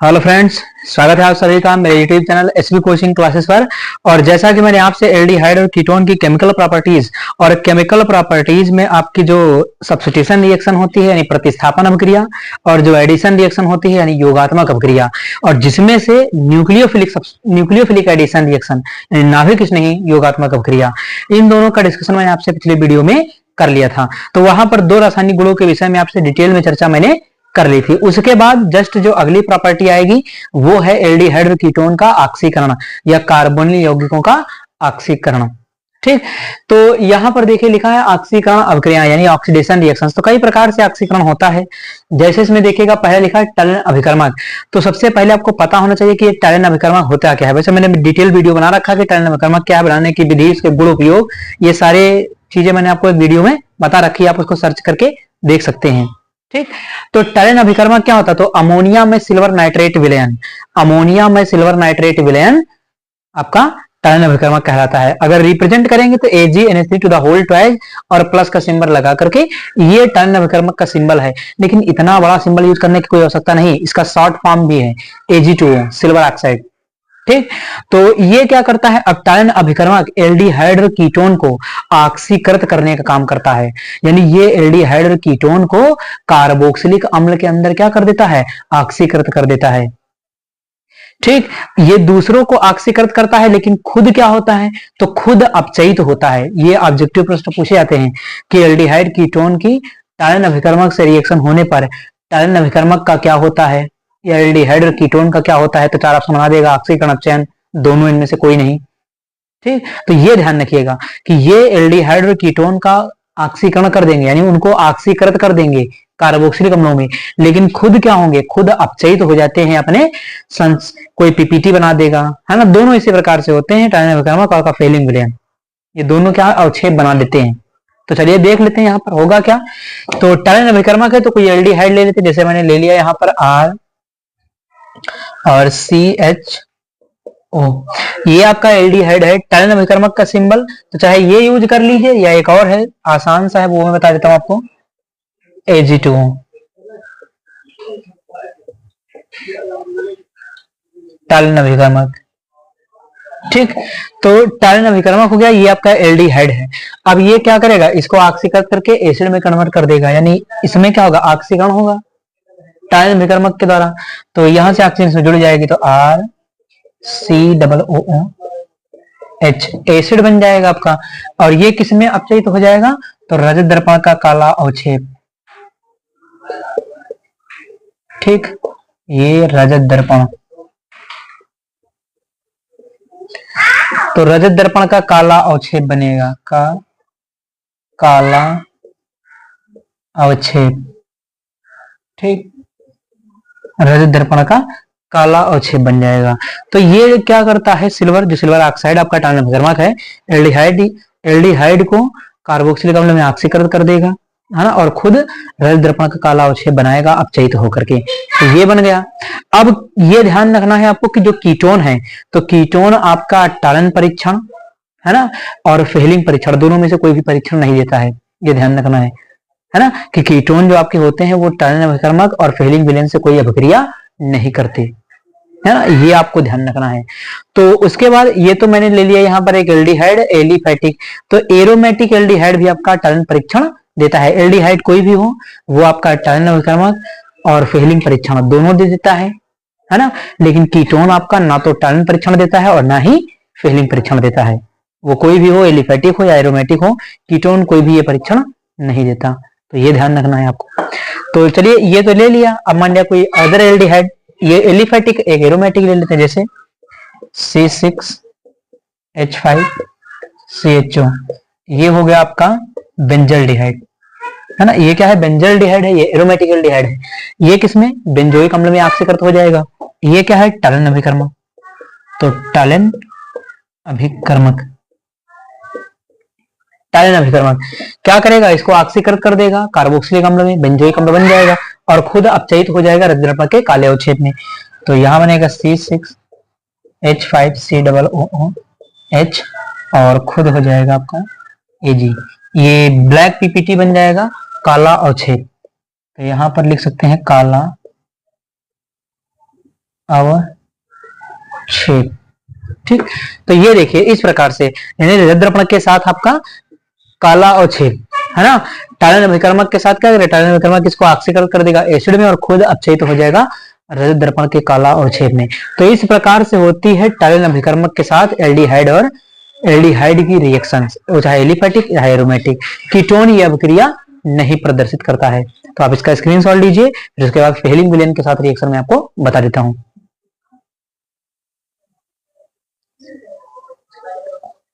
Hello friends, स्वागत है आप सभी का मेरे YouTube channel SB coaching classes पर। और जैसा कि मैंने आपसे एल्डिहाइड और कीटोन की केमिकल प्रॉपर्टीज में आपकी जो सब्स्टिट्यूशन रिएक्शन होती है यानी प्रतिस्थापन अभिक्रिया, और जो एडिशन रिएक्शन होती है यानी योगात्मक अभिक्रिया, और जिसमें से न्यूक्लियोफिलिक एडिशन रिएक्शन यानी नाभिक स्नेही योगात्मक अभिक्रिया, इन दोनों का डिस्कशन मैंने आपसे पिछले वीडियो में कर लिया था। तो वहां पर दो रासायनिक गुणों के विषय में आपसे डिटेल में चर्चा मैंने कर ली थी। उसके बाद जस्ट जो अगली प्रॉपर्टी आएगी वो है एल्डिहाइड और कीटोन का ऑक्सीकरण या कार्बोनिल यौगिकों का ऑक्सीकरण। ठीक, तो यहां पर देखिए लिखा है ऑक्सीकरण अभिक्रिया यानी ऑक्सीडेशन रिएक्शंस। तो कई प्रकार से ऑक्सीकरण होता है, जैसे इसमें देखिएगा पहले लिखा है टलन अभिकर्मक। तो सबसे पहले आपको पता होना चाहिए कि ये टलन अभिकर्मक होता क्या है। वैसे मैंने डिटेल वीडियो बना रखा है कि टलन अभिकर्मक क्या है, बनाने की विधि, इसके गुण उपयोग, ये सारे चीजें मैंने आपको एक वीडियो में बता रखी है, आप उसको सर्च करके देख सकते हैं। ठीक, तो टलन अभिकर्मक क्या होता है? तो अमोनिया में सिल्वर नाइट्रेट विलयन, अमोनिया में सिल्वर नाइट्रेट विलयन आपका टलन अभिकर्मक कहलाता है। अगर रिप्रेजेंट करेंगे तो AgNH3 to the whole twice और प्लस का सिंबल लगा करके ये टलन अभिकर्मक का सिंबल है। लेकिन इतना बड़ा सिंबल यूज करने की कोई आवश्यकता नहीं, इसका शॉर्ट फॉर्म भी है Ag2O सिल्वर ऑक्साइड। ठीक, तो ये क्या करता है? अब टलन अभिकर्मक एल्डिहाइड और कीटोन को ऑक्सीकृत करने का काम करता है, यानी ये एल्डिहाइड और कीटोन को कार्बोक्सिलिक अम्ल के अंदर क्या कर देता है? ऑक्सीकृत कर देता है। ठीक, ये दूसरों को ऑक्सीकृत करता है, लेकिन खुद क्या होता है? तो खुद अपचयित होता है। ये ऑब्जेक्टिव प्रश्न पूछे जाते हैं कि एल्डिहाइड कीटोन की टलन अभिकर्मक से रिएक्शन होने पर टलन अभिकर्मक का क्या होता है या एल्डिहाइड और कीटोन का क्या होता है? तो चार ऑप्शन बना देगा, ऑक्सीकरण, अपचयन, दोनों इनमें से कोई नहीं। ठीक, तो ये ध्यान रखिएगा कि ये एल्डिहाइड और कीटोन का ऑक्सीकरण कर देंगे, यानी उनको ऑक्सीकृत कर देंगे कार्बोक्सिलिक अम्लों में, लेकिन खुद क्या होंगे? खुद अपचयित हो जाते हैं अपने कोई पीपीटी बना देगा, है ना। दोनों इसी प्रकार से होते हैं, टलन अभिकर्मक और फेलिंग विलयन, ये दोनों क्या अवक्षेप बना देते हैं। तो चलिए देख लेते हैं यहाँ पर होगा क्या। तो टलन अभिकर्मक है तो कोई एल्डिहाइड ले लेते हैं, जैसे मैंने ले लिया यहाँ पर R और CHO, ये आपका एल्डिहाइड है। टलन अभिकर्मक का सिंबल तो चाहे ये यूज कर लीजिए या एक और है आसान सा है, वो मैं बता देता हूं आपको, Ag2O। टलन अभिकर्मक, ठीक, तो टलन अभिकर्मक हो गया, ये आपका एल्डिहाइड है। अब ये क्या करेगा? इसको ऑक्सीकृत करके एसिड में कन्वर्ट कर देगा, यानी इसमें क्या होगा? ऑक्सीकरण होगा टलन अभिकर्मक के द्वारा। तो यहां से ऑक्सीजन से जुड़ जाएगी तो RCOOH एसिड बन जाएगा आपका। और ये किसमें अपचयित हो जाएगा? तो रजत दर्पण का काला अवक्षेप। ठीक, ये रजत दर्पण, तो रजत दर्पण का काला अवक्षेप बनेगा, का काला अवक्षेप। ठीक, रजत दर्पण का काला अवक्षेप बन जाएगा। तो ये क्या करता है? सिल्वर, जो सिल्वर ऑक्साइड आपका टलन अभिकर्मक है, एल्डिहाइड को कार्बोक्सिलिक अम्ल में ऑक्सीकृत कर देगा, है ना, और खुद रजत दर्पण का काला अवक्षेप बनाएगा अपचयित होकर के। तो ये बन गया। अब ये ध्यान रखना है आपको कि जो कीटोन है, तो कीटोन आपका टलन परीक्षण, है ना, और फेलिंग परीक्षण, दोनों में से कोई भी परीक्षण नहीं देता है, ये ध्यान रखना है ना, कि कीटोन जो आपके होते हैं वो टलन अभिकर्मक और फेलिंग विलयन से कोई अभिक्रिया नहीं करते, है ना, ये आपको ध्यान रखना है। तो उसके बाद ये तो मैंने ले लिया यहाँ पर एक एल्डिहाइड एलिफैटिक, तो एरोमेटिक एल्डिहाइड भी आपका टलन परीक्षण देता है। एल्डिहाइड कोई भी हो वो आपका टलन अभिकर्मक और फेलिंग परीक्षण दोनों दे देता है ना। लेकिन कीटोन आपका ना तो टलन परीक्षण देता है और ना ही फेलिंग परीक्षण देता है। वो कोई भी हो, एलिफैटिक हो या एरोमेटिक हो, कीटोन कोई भी ये परीक्षण नहीं देता। तो ये ध्यान रखना है आपको। तो चलिए ये तो ले लिया। अब मान लिया कोई अदर एल्डिहाइड, ये एलिफैटिक एक एरोमेटिक ले लेते हैं, जैसे C6H5CHO, ये हो गया आपका बेंजल्डिहाइड, है ना। ये क्या है? बेंजल्डिहाइड है, ये एरोमेटिक एल्डिहाइड है। ये किसमें? बेंजोइक अम्ल में ऑक्सीकृत हो जाएगा। ये क्या है? टलन अभिकर्मक। तो टलन अभिकर्मक, टलन अभिकर्मक क्या करेगा? इसको ऑक्सीकृत कर देगा कार्बोक्सिलिक अम्ल में, बेंजोइक अम्ल बन जाएगा और खुद अपचयित हो जाएगा रजत दर्पण के काले अवक्षेप में। तो यहां बनेगा C6H5COOH और खुद हो जाएगा आपका Ag, ये ब्लैक पीपीटी बन जाएगा, काला अवक्षेप। तो यहां पर लिख सकते हैं काला अवक्षेप। ठीक, तो ये देखिए इस प्रकार से, यानी रजत दर्पण के साथ आपका काला अवक्षेप है ना, टालन अभिकर्मक के साथ क्या करेगा, टालन अभिकर्मक इसको ऑक्सीकरण कर देगा एसिड में और खुद अपचयित हो जाएगा रजत दर्पण के काला अवक्षेप में। तो इस प्रकार से होती है टालन अभिकर्मक के साथ एल्डिहाइड और एल्डिहाइड की रिएक्शंस, चाहे एलिफैटिक या एरोमेटिक। कीटोन ये अभिक्रिया नहीं प्रदर्शित करता है। तो आप इसका स्क्रीनशॉट लीजिए, फिर उसके बाद फेलिंग विलेन के साथ रिएक्शन मैं आपको बता देता हूं।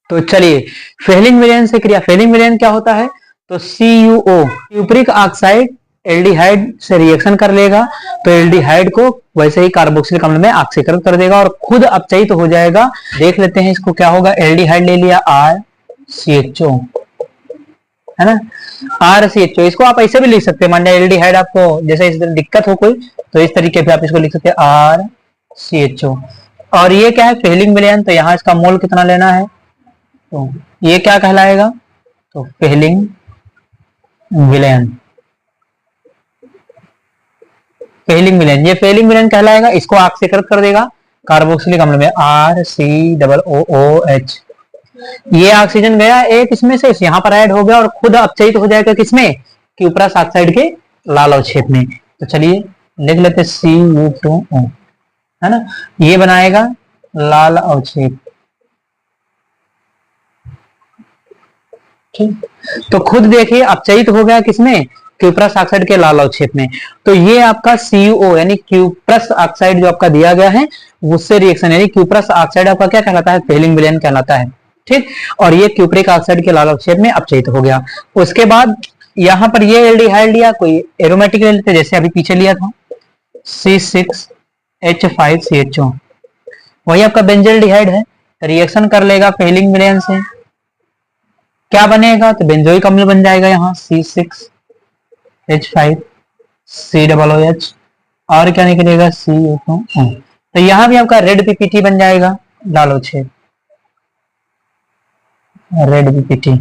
तो चलिए फेलिंग विलेन से क्रिया, फेलिंग विलेन क्या होता है, तो CuO क्यूप्रिक ऑक्साइड एल्डिहाइड से रिएक्शन कर लेगा, तो एल्डिहाइड को वैसे ही कार्बोक्सिलिक अम्ल में ऑक्सीकरण कर देगा और खुद अपचयित हो जाएगा। देख लेते हैं इसको क्या होगा, एल्डिहाइड ले लिया RCHO है ना, RCHO, इसको आप ऐसे भी लिख सकते हैं, मान लिया एल्डिहाइड आपको जैसे इस दिक्कत हो कोई तो इस तरीके से आप इसको लिख सकते हैं RCHO। और ये क्या है, फेलिंग विलेन, तो यहाँ इसका मोल कितना लेना है, तो ये क्या कहलाएगा, तो फेलिंग विलेन, फेलिंग विलेन, ये फेलिंग विलेन कहलाएगा। इसको ऑक्सीकरण कर देगा कार्बोक्सिलिक अम्ल में RCOOH। ये ऑक्सीजन गया एक इसमें से यहाँ पर ऐड हो गया और खुद अपचयित हो जाएगा किसमें, क्यूप्रस ऑक्साइड के लाल अवक्षेप में। तो चलिए लिख लेते CU2O है ना, ये बनाएगा लाल अवक्षेप। ठीक, तो खुद देखिए अपचयित हो गया किसमें, क्यूप्रस ऑक्साइड के लाल अवक्षेप में। तो ये आपका CuO यानी क्यूप्रस ऑक्साइड जो आपका दिया गया है उससे रिएक्शन, यानी क्यूप्रस ऑक्साइड आपका क्या कहलाता है, फेलिंग विलेन कहलाता है। ठीक, और ये क्यूप्रिक ऑक्साइड के लाल अवक्षेप में अपचयित हो गया। उसके बाद यहाँ पर ये एल्डिहाइड लिया, कोई एरोमेटिक ले लेते जैसे अभी पीछे लिया था C6H5CHO, वही आपका बेंजोल्डिहाइड है, रिएक्शन कर लेगा फेलिंग विलेन से, क्या बनेगा, तो बेंजोइक अम्ल बन जाएगा यहाँ C6H5COOH और क्या निकलेगा CU2O। तो यहाँ भी आपका रेड पीपीटी बन जाएगा, लाल अवक्षेप, रेड पीपीटी है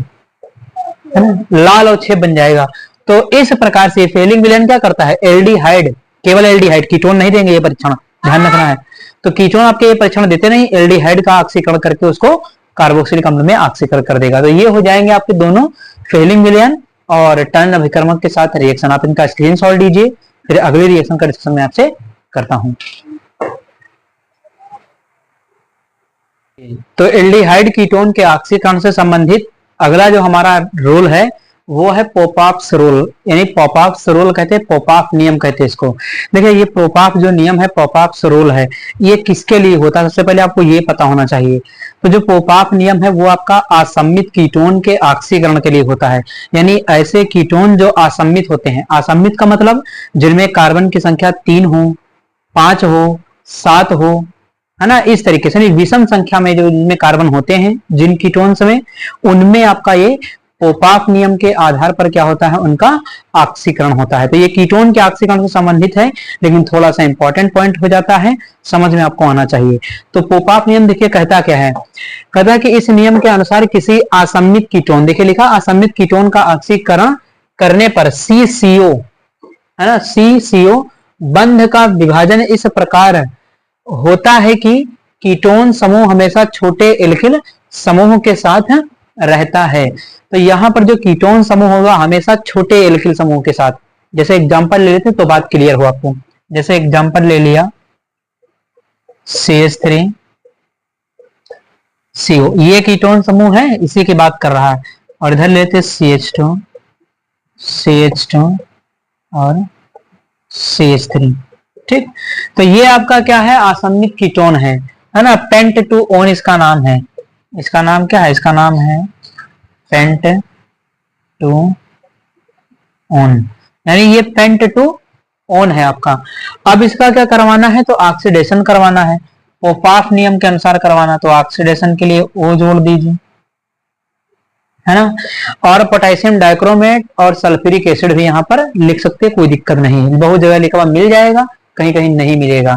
ना, लाल अवक्षेप बन जाएगा। तो इस प्रकार से फेलिंग विलेन क्या करता है, एल्डिहाइड, केवल एल्डिहाइड, कीटोन नहीं देंगे ये परीक्षण, ध्यान रखना है। तो कीटोन आपके ये परीक्षण देते नहीं, एल्डिहाइड का ऑक्सीकरण करके उसको कार्बोक्सिलिक अम्ल में ऑक्सीकरण कर देगा। तो ये हो जाएंगे आपके दोनों फेलिंग विलेन और टर्न अभिकर्मक के साथ रिएक्शन। आप इनका स्क्रीनशॉट लीजिए, फिर अगले रिएक्शन का डिस्कशन मैं आपसे करता हूं। तो एल्डिहाइड कीटोन के ऑक्सीकरण से संबंधित अगला जो हमारा रोल है वो है पोपॉफ्स रोल, यानी पोपॉफ्स रोल कहते हैं, पोपॉफ नियम कहते हैं इसको। देखिए ये पोपॉफ जो नियम है, पोपॉफ्स रोल है, ये किसके लिए होता है, सबसे पहले आपको ये पता होना चाहिए। तो जो पोपॉफ नियम है वो आपका असम्मित कीटोन के ऑक्सीकरण के लिए होता है, यानी ऐसे कीटोन जो असम्मित होते हैं, असम्मित का मतलब जिनमें कार्बन की संख्या 3 हो, 5 हो, 7 हो, है ना, इस तरीके से विषम संख्या में जो जिनमें कार्बन होते हैं जिन कीटोन्स में, उनमें आपका ये पोपॉफ नियम के आधार पर क्या होता है, उनका ऑक्सीकरण होता है। तो ये कीटोन के ऑक्सीकरण से संबंधित है, लेकिन थोड़ा सा इंपॉर्टेंट पॉइंट हो जाता है, समझ में आपको आना चाहिए। तो पोपॉफ नियम देखिए कहता क्या है, कहता है कि इस नियम के अनुसार किसी असम्मित कीटोन, देखिए लिखा असम्मित कीटोन का ऑक्सीकरण करने पर CCO है ना, CCO बंध का विभाजन इस प्रकार होता है कि कीटोन समूह हमेशा छोटे एल्किल समूह के साथ रहता है। तो यहाँ पर जो कीटोन समूह होगा हमेशा छोटे एल्किल समूह के साथ, जैसे एग्जांपल ले लेते तो बात क्लियर हो आपको। जैसे एग्जांपल ले लिया CH3CO, ये कीटोन समूह है, इसी की बात कर रहा है, और इधर लेते CH2 और CH3। ठीक, तो ये आपका क्या है, असम्मित कीटोन है ना, पेंट-टू-ओन इसका नाम है, इसका नाम क्या है, इसका नाम है पेंट-टू-ओन, यानी ये पेंट-टू-ओन है आपका। अब इसका क्या करवाना है, तो ऑक्सीडेशन करवाना है, पोपॉफ नियम के अनुसार करवाना, तो ऑक्सीडेशन के लिए O जोड़ दीजिए, है ना, और पोटेशियम डाइक्रोमेट और सल्फ्यूरिक एसिड भी यहाँ पर लिख सकते हैं, कोई दिक्कत नहीं है, बहुत जगह लिखा हुआ मिल जाएगा, कहीं कहीं नहीं मिलेगा।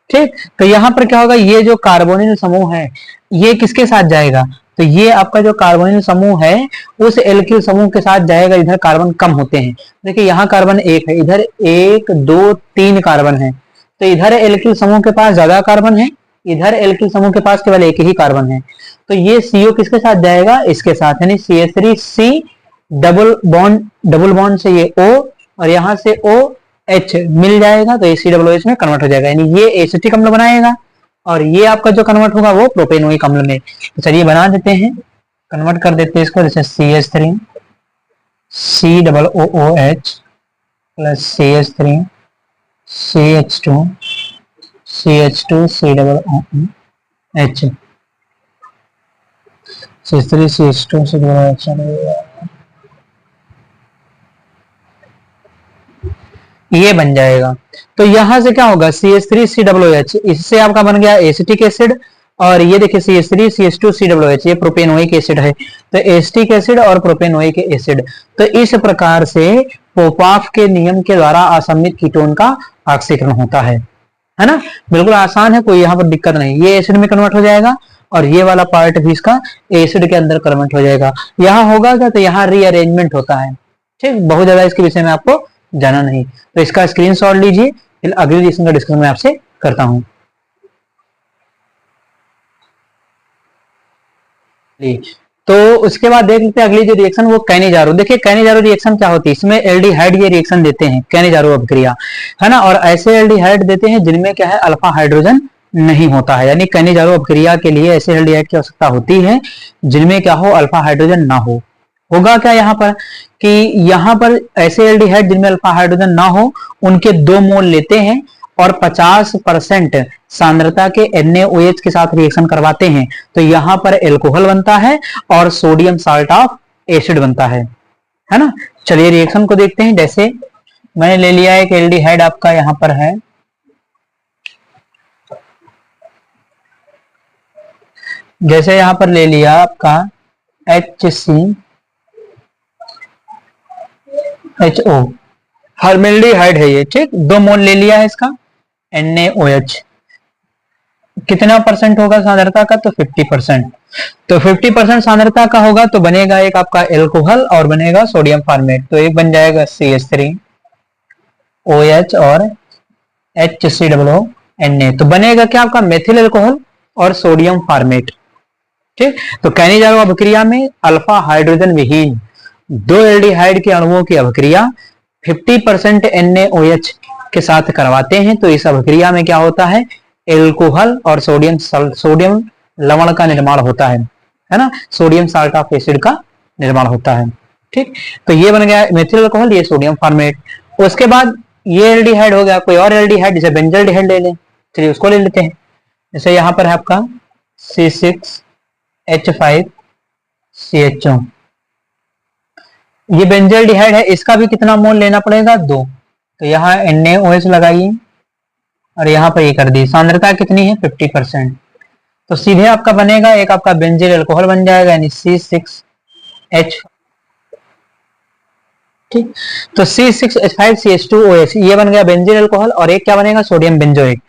ठीक, तो यहाँ पर क्या होगा, ये जो कार्बोनिल समूह है ये किसके साथ जाएगा, तो ये आपका जो कार्बोनिल समूह है उस एल्किल समूह के साथ जाएगा, इधर कार्बन कम होते हैं। देखिए यहाँ कार्बन 1 है, इधर 1 2 3 कार्बन है, तो इधर एल्किल समूह के पास ज्यादा कार्बन है, इधर एल्किल समूह के पास केवल एक ही कार्बन है। तो ये CO किसके साथ जाएगा, इसके साथ, यानी CH3C डबल बॉन्ड से ये O और यहां से OH मिल जाएगा, तो ये COOH में कन्वर्ट हो जाएगा, यानी ये एसिटिक अम्ल बनाएगा और ये आपका जो कन्वर्ट होगा वो प्रोपेनोइक अम्ल में। तो चलिए बना देते हैं, कन्वर्ट कर देते हैं इसको, जैसे CH3 COOH plus CH3 CH2 CH2 COOH CH3 CH2 COOH, ये बन जाएगा। तो यहां से क्या होगा, CH3COOH, इससे आपका बन गया एसिटिक एसिड, और ये देखिए CH3CH2COOH, ये प्रोपेनोइक एसिड है। तो एसिटिक एसिड और प्रोपेनोइक एसिड, तो इस प्रकार से पोपाफ के नियम के द्वारा असम्मित कीटोन का ऑक्सीकरण होता है ना। बिल्कुल आसान है, कोई यहाँ पर दिक्कत नहीं। ये एसिड में कन्वर्ट हो जाएगा और ये वाला पार्ट भी इसका एसिड के अंदर कन्वर्ट हो जाएगा। यहाँ होगा क्या, तो यहाँ रीअरेंजमेंट होता है। ठीक, बहुत ज्यादा इसके विषय में आपको जाना नहीं, तो इसका स्क्रीनशॉट लीजिए, फिर अगले रिएक्शन का डिस्कशन मैं आपसे करता हूं। तो उसके बाद देख लेते हैं अगली जो रिएक्शन, वो कैनिजारो। देखिए कैनिजारो रिएक्शन क्या होती है, इसमें एल्डिहाइड ये रिएक्शन देते हैं, कैनिजारो अभिक्रिया है ना। और ऐसे एल्डिहाइड देते हैं जिनमें क्या है, अल्फा हाइड्रोजन नहीं होता है, यानी कैनिजारो अभिक्रिया के लिए ऐसे एल्डिहाइड की आवश्यकता होती है जिनमें क्या हो, अल्फा हाइड्रोजन ना हो। होगा क्या यहाँ पर कि यहाँ पर ऐसे एल्डिहाइड जिनमें अल्फा हाइड्रोजन ना हो, उनके 2 मोल लेते हैं और 50% सांद्रता के NaOH के साथ रिएक्शन करवाते हैं, तो यहाँ पर एल्कोहल बनता है और सोडियम साल्ट ऑफ एसिड बनता है ना। चलिए रिएक्शन को देखते हैं। जैसे मैंने ले लिया एक एल्डिहाइड आपका यहाँ पर है, जैसे यहाँ पर ले लिया आपका HCHO, फॉर्मेल्डिहाइड है ये, ठीक, 2 मोल ले लिया है इसका NaOH। कितना परसेंट होगा सांद्रता का, तो 50%। तो 50% सांद्रता का होगा तो बनेगा एक आपका एल्कोहल और बनेगा सोडियम फॉर्मेट। तो एक बन जाएगा CH3OH और HCOONA, तो बनेगा क्या आपका मेथिल एल्कोहल और सोडियम फॉर्मेट। ठीक, तो कैनिजारो अभिक्रिया में अल्फा हाइड्रोजन विहीन 2 एल्डिहाइड के अणुओं की अभिक्रिया 50% NaOH के साथ करवाते हैं, तो इस अभिक्रिया में क्या होता है, एल्कोहल और सोडियम लवण का निर्माण होता है ना, सोडियम साल्ट ऑफ एसिड का निर्माण होता है। ठीक, तो ये बन गया मेथिल अल्कोहल, ये सोडियम फॉर्मेट। उसके बाद ये एल्डिहाइड हो गया, कोई और एल्डिहाइड जैसे बेंजल्डिहाइड ले लें, चलिए उसको ले लेते हैं। जैसे यहाँ पर है आपका C6H5CHO, ये बेंजल्डिहाइड है, इसका भी कितना मोल लेना पड़ेगा, 2। तो यहाँ NaOH लगाइए और यहाँ पर ये कर दी, सांद्रता कितनी है, 50%। तो सीधे आपका बनेगा एक आपका बेंजिल अल्कोहल बन जाएगा, यानी C6H, ठीक। तो C6H5CH2OH ये बन गया बेंजिल अल्कोहल, और एक क्या बनेगा, सोडियम बेंजोएट।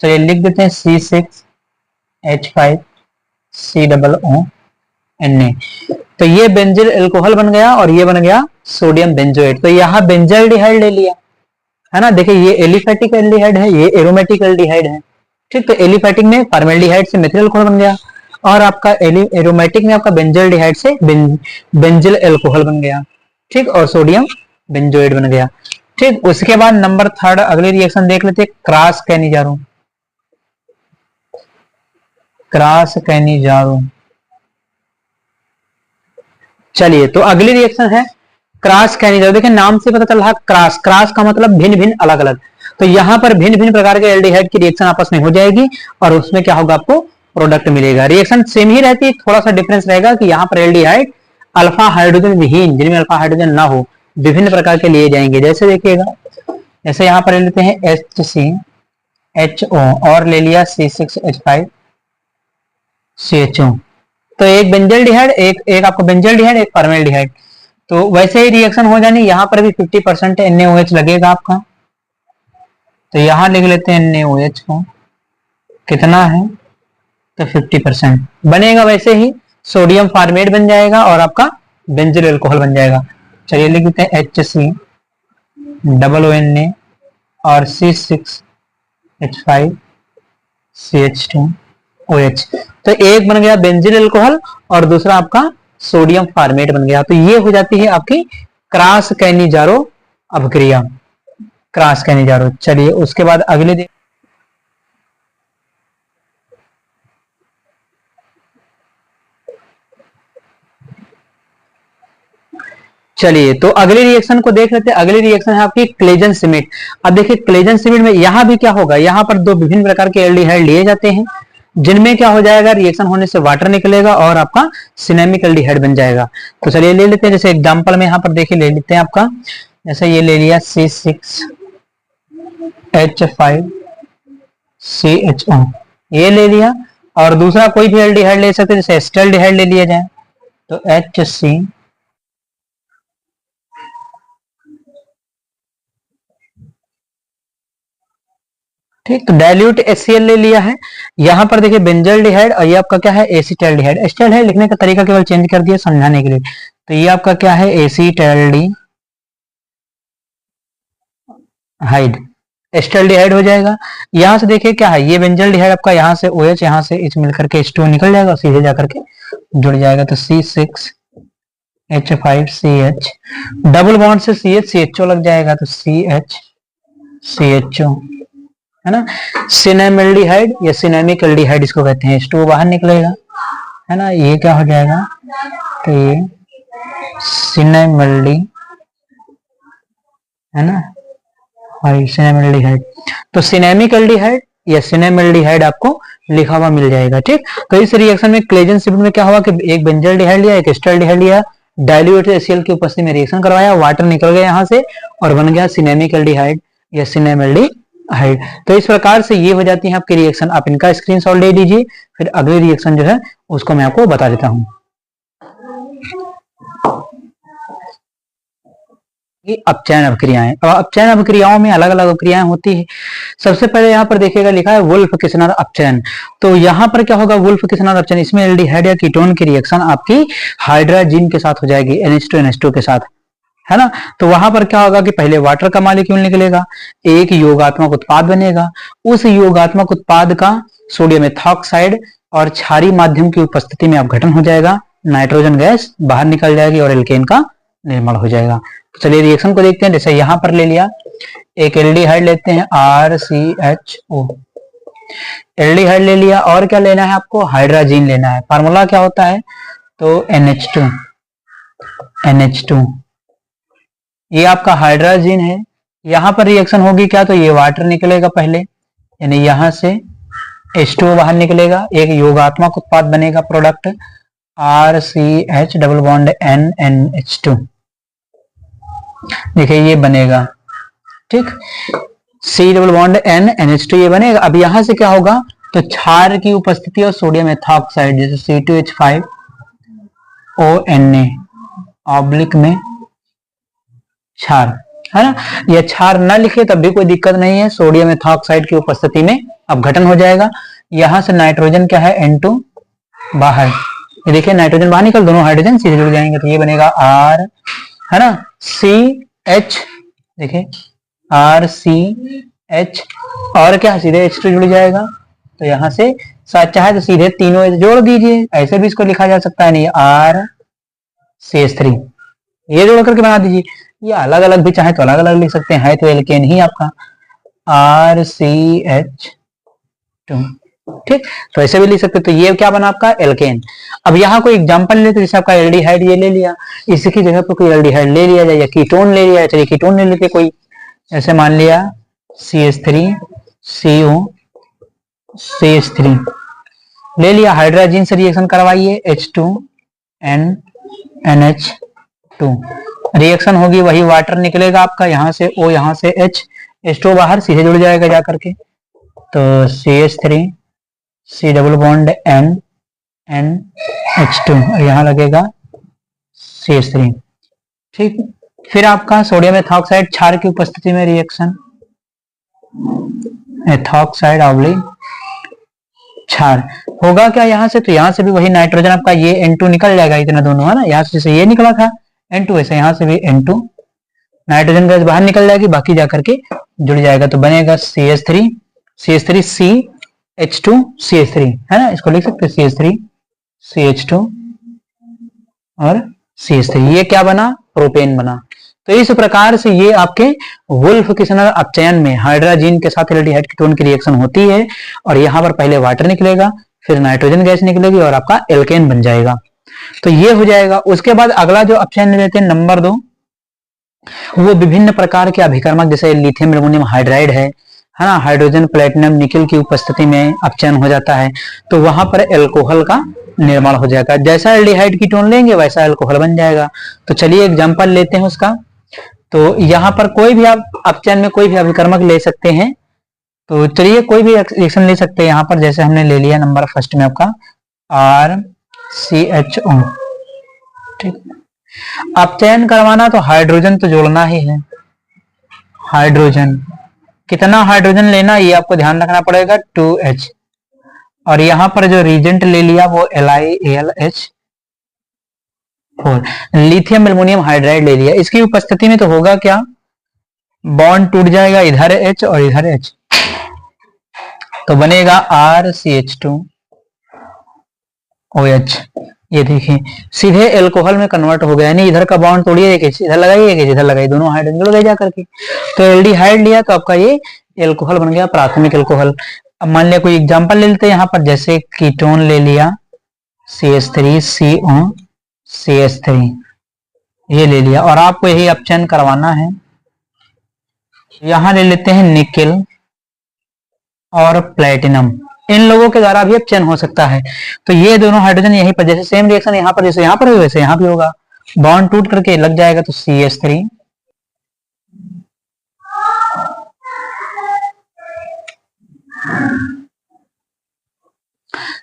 तो ये लिख देते हैं C6H5COONA। तो ये बेंजिल अल्कोहल बन गया और ये बन गया सोडियम बेंजोएट। तो यहाँ बेंजल्डिहाइड ले लिया है ना। देखिए ये एलिफेटिक एल्डिहाइड है, ये एरोमेटिक एल्डिहाइड है। ठीक, तो एलिफेटिक में फॉर्मेल्डिहाइड से मेथिल अल्कोहल बन गया, और आपका एरोमेटिक में आपका बेंजल्डिहाइड से बेंजिल अल्कोहल बन गया। ठीक, और सोडियम बेंजोएट बन गया। ठीक, उसके बाद नंबर 3 अगली रिएक्शन देख लेते हैं, क्रॉस कैनिजारो। क्रॉस कैनिजारो, चलिए तो अगली रिएक्शन है क्रॉस कैनिजारो। देखिए नाम से पता चल रहा, क्रॉस, क्रॉस का मतलब भिन्न भिन्न अलग अलग। तो यहाँ पर भिन्न भिन्न प्रकार के एल्डिहाइड की रिएक्शन आपस में हो जाएगी और उसमें क्या होगा, आपको प्रोडक्ट मिलेगा। रिएक्शन सेम ही रहती है, थोड़ा सा डिफरेंस रहेगा कि यहाँ पर एल्डिहाइड अल्फा हाइड्रोजन विहीन, जिनमें अल्फा हाइड्रोजन ना हो, विभिन्न प्रकार के लिए जाएंगे। जैसे देखिएगा, जैसे यहाँ पर ले लेते हैं HCHO और ले लिया C6H5CHO। तो एक बेंजल्डिहाइड, एक आपको बेंजल्डिहाइड, एक फॉर्मेल्डिहाइड। तो वैसे ही रिएक्शन हो जानी, यहाँ पर भी 50% NaOH लगेगा आपका। तो यहाँ लिख लेते हैं NaOH को, कितना है, तो 50% बनेगा। वैसे ही सोडियम फॉर्मेट बन जाएगा और आपका बेंजिल अल्कोहल बन जाएगा। चलिए लिख देते हैं HCOONA और C6H5 H5CH2OH। तो एक बन गया बेंजील अल्कोहल और दूसरा आपका सोडियम फॉर्मेट बन गया। तो ये हो जाती है आपकी क्रॉस कैनिजारो अभिक्रिया, क्रॉस कैनिजारो। चलिए उसके बाद अगले चलिए तो अगले रिएक्शन को देख लेते हैं। अगली रिएक्शन है आपकी क्लेजन सीमेंट। अब देखिए क्लेजन सीमेंट में यहां भी क्या होगा, यहां पर दो विभिन्न प्रकार के एल्डिहाइड लिए जाते हैं, जिनमें क्या हो जाएगा, रिएक्शन होने से वाटर निकलेगा और आपका सिनेमिक एल्डिहाइड बन जाएगा। तो चलिए ले लेते हैं, जैसे एग्जांपल में यहां पर देखिए ले लेते हैं आपका, जैसे ये ले लिया C6H5CHO, ये ले लिया। और दूसरा कोई भी एल्डिहाइड ले सकते हैं, जैसे एस्टल्डिहाइड ले लिया जाए तो HC, ठीक। तो डाइल्यूट HCl ले लिया है। यहां पर देखिए बेंजल्डिहाइड और ये आपका क्या है, एसिटल्डिहाइड। एसिटल्डिहाइड लिखने का तरीका केवल चेंज कर दिया समझाने के लिए। तो ये आपका क्या है, एसिटल्डिहाइड, एस्टल्डिहाइड हो जाएगा। यहां से देखिए क्या है, ये बेंजल्डिहाइड आपका यहाँ से OH, यहाँ से H मिलकर के H2 निकल जाएगा और सीधे जाकर के जुड़ जाएगा। तो C6H5CH, डबल बॉन्ड से CH CHO लग जाएगा तो CH CHO, है ना। सिनेमल्डिहाइड या सिनेमिक एल्डिहाइड इसको कहते हैं। H2 बाहर निकलेगा, है ना, ये क्या हो जाएगा, तो ये सिनेमल्डी, है ना, सिनेमल्डिहाइड। तो सिनेमिक एल्डिहाइड या सिनेमल्डिहाइड आपको लिखा हुआ मिल जाएगा, ठीक। तो इस रिएक्शन में क्लेजन सीमेंट में क्या हुआ कि एक बेंजल्डिहाइड लिया, एक एस्टल्डिहाइड लिया, डाइल्यूटेड HCl की उपस्थिति में रिएक्शन करवाया, वाटर निकल गया यहाँ से और बन गया सिनेमिक एल्डिहाइड या सिनेमल्डिहाइड। तो इस प्रकार से ये हो जाती है आपकी रिएक्शन। आप इनका स्क्रीनशॉट ले लीजिए, फिर अगली रिएक्शन जो है उसको मैं आपको बता देता हूँ। अपचयन अभिक्रियाएं, और अपचयन अभिक्रियाओं में अलग अलग अभिक्रियाएं होती है। सबसे पहले यहाँ पर देखिएगा लिखा है वुल्फ किस्नर अपचयन। तो यहाँ पर क्या होगा, वुल्फ किस्नर अपचयन, इसमें एल्डिहाइड या कीटोन की रिएक्शन आपकी हाइड्रोजन के साथ हो जाएगी, NH2NH2 के साथ, है ना। तो वहां पर क्या होगा कि पहले वाटर का मॉलिक्यूल निकलेगा, एक योगात्मक उत्पाद बनेगा, उस योगात्मक उत्पाद का सोडियम एथॉक्साइड और क्षारीय माध्यम की उपस्थिति में अपघटन हो जाएगा, नाइट्रोजन गैस बाहर निकल जाएगी और एल्केन का निर्माण हो जाएगा। तो चलिए रिएक्शन को देखते हैं। जैसे यहां पर ले लिया, एक एल्डिहाइड लेते हैं RCHO, एल्डिहाइड ले लिया, और क्या लेना है आपको, हाइड्रोजन लेना है। फार्मूला क्या होता है, तो NH2, ये आपका हाइड्रोजन है। यहां पर रिएक्शन होगी क्या, तो ये वाटर निकलेगा पहले, यानी यहां से H2 बाहर निकलेगा, एक योगात्मक उत्पाद बनेगा, product RCH double bond NH2, देखिए ये बनेगा, ठीक। C डबल बॉन्ड NH2 ये बनेगा। अब यहां से क्या होगा, तो क्षार की उपस्थिति और सोडियम एथॉक्साइड, जैसे C2H5ONA ऑब्लिक में क्षार, है ना। यह क्षार न लिखे तब भी कोई दिक्कत नहीं है, सोडियम एथॉक्साइड की उपस्थिति में अपघटन हो जाएगा। यहां से नाइट्रोजन क्या है, N2 बाहर, ये देखिए नाइट्रोजन बाहर निकल, दोनों हाइड्रोजन सीधे जुड़ जाएंगे, तो ये बनेगा R, है ना, CH, देखिए RCH, और क्या सीधे H2 जुड़ जाएगा। तो यहां से चाहे तो सीधे तीनों जोड़ दीजिए, ऐसे भी इसको लिखा जा सकता है, नहीं RCH3 ये जोड़ करके बना दीजिए, ये अलग अलग भी चाहे तो अलग अलग लिख सकते हैं, है तो एल्केन ही आपका RCH2, ठीक। तो ऐसे भी लिख सकते, तो ये क्या बना आपका एल्केन। अब यहाँ कोई एग्जांपल लेते, जैसे आपका एल्डिहाइड ये ले लिया, इसकी जगह पर कोई एल्डिहाइड ले लिया जाए या कीटोन ले लिया, चलिए कीटोन ले लेते कोई, ऐसे मान लिया CH3CO CH3 ले लिया, हाइड्रोजन से रिएक्शन करवाइए, H2NH2 रिएक्शन होगी, वही वाटर निकलेगा आपका, यहाँ से O, यहाँ से H, H2 बाहर सीधे जुड़ जाएगा जाकर के, तो CH3 C double bond NH2, यहाँ लगेगा CH3, ठीक। फिर आपका सोडियम एथॉक्साइड क्षार की उपस्थिति में रिएक्शन, एथॉक्साइड ऑब्लिक क्षार होगा क्या यहाँ से, तो यहाँ से भी वही नाइट्रोजन आपका ये N2 निकल जाएगा, इतना दोनों, है ना। यहाँ से जैसे ये निकला था N2, ऐसे यहाँ से भी N2, नाइट्रोजन गैस बाहर निकल जाएगी, बाकी जाकर के जुड़ जाएगा, तो बनेगा CH3 CH3 CH2 CH3 है ना, इसको लिख सकते हैं CH3 CH2 और CH3, ये क्या बना, प्रोपेन बना। तो इस प्रकार से ये आपके वुल्फ किसनर अपचयन में हाइड्रोजन के साथ एल्डिहाइड कीटोन की रिएक्शन होती है और यहाँ पर पहले वाटर निकलेगा, फिर नाइट्रोजन गैस निकलेगी और आपका एल्केन बन जाएगा। तो ये हो जाएगा। उसके बाद अगला जो अपचयन लेते हैं नंबर 2, वो विभिन्न प्रकार के अभिकर्मक जैसे लिथियम एल्युमिनियम हाइड्राइड है ना, हाइड्रोजन प्लेटिनम निकल की उपस्थिति में अपचयन हो जाता है, तो वहां पर एल्कोहल का निर्माण हो जाएगा। जैसा एल्डिहाइड कीटोन लेंगे वैसा एल्कोहल बन जाएगा। तो चलिए एग्जांपल लेते हैं उसका। तो यहाँ पर कोई भी आप अपचयन में कोई भी अभिकर्मक ले सकते हैं। तो चलिए कोई भी रिएक्शन ले सकते हैं यहाँ पर, जैसे हमने ले लिया नंबर फर्स्ट में आपका RCHO, ठीक। अपचयन करवाना तो हाइड्रोजन तो जोड़ना ही है। हाइड्रोजन कितना हाइड्रोजन लेना ये आपको ध्यान रखना पड़ेगा, 2H। और यहाँ पर जो रिजेंट ले लिया वो LiAlH4। लिथियम एल्युमिनियम हाइड्राइड ले लिया, इसकी उपस्थिति में तो होगा क्या, बॉन्ड टूट जाएगा, इधर H और इधर H, तो बनेगा RCH2OH। ये देखिए सीधे एल्कोहल में कन्वर्ट हो गया, यानी इधर का बॉन्ड तोड़िए, एक इधर लगाइए एक इधर लगाइए, दोनों हाइड्रोजन जुड़ गए जाकर के। तो एल्डिहाइड लिया तो आपका ये एल्कोहल बन गया, प्राथमिक एल्कोहल। अब मान लिया कोई एग्जांपल ले लेते हैं यहाँ पर, जैसे कीटोन ले लिया CH3CO CH3, ये ले लिया और आपको यही अपचयन करवाना है। यहां ले लेते हैं निकेल और प्लेटिनम, इन लोगों के द्वारा भी अपचयन हो सकता है। तो ये दोनों हाइड्रोजन यहीं पर, जैसे सेम रिएक्शन यहाँ पर जैसे यहाँ पर है वैसे यहाँ भी होगा, बॉन्ड टूट करके लग जाएगा तो CH3।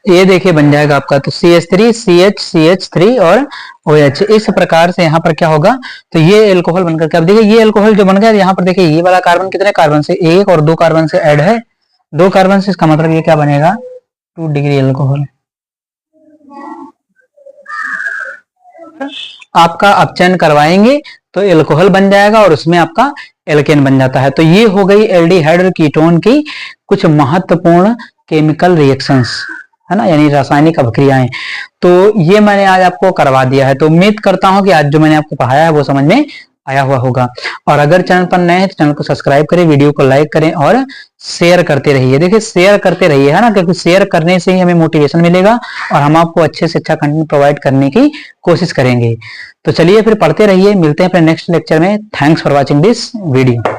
ये देखिए बन जाएगा आपका, तो CH3 CH CH3 और OH। इस प्रकार से यहाँ पर क्या होगा, तो ये एल्कोहल बनकर के, अब देखिए ये एल्कोहल जो बन गया, यहाँ पर देखिए ये वाला कार्बन कितने कार्बन से, 1 और 2 कार्बन से ऐड है, 2 कार्बन से, इसका मतलब ये क्या बनेगा, 2 डिग्री एल्कोहल। आपका अपचयन करवाएंगे तो एल्कोहल बन जाएगा और उसमें आपका एल्केन बन जाता है। तो ये हो गई एल्डिहाइड और कीटोन की कुछ महत्वपूर्ण केमिकल रिएक्शंस, है ना, यानी रासायनिक अभिक्रियाएं। तो ये मैंने आज आपको करवा दिया है। तो उम्मीद करता हूं कि आज जो मैंने आपको पढ़ाया है वो समझ में आया हुआ होगा। और अगर चैनल पर नए हैं तो चैनल को सब्सक्राइब करें, वीडियो को लाइक करें और शेयर करते रहिए। देखिए शेयर करते रहिए, है ना, क्योंकि शेयर करने से ही हमें मोटिवेशन मिलेगा और हम आपको अच्छे से अच्छा कंटेंट प्रोवाइड करने की कोशिश करेंगे। तो चलिए फिर पढ़ते रहिए, मिलते हैं अपने नेक्स्ट लेक्चर में। Thanks for watching this video.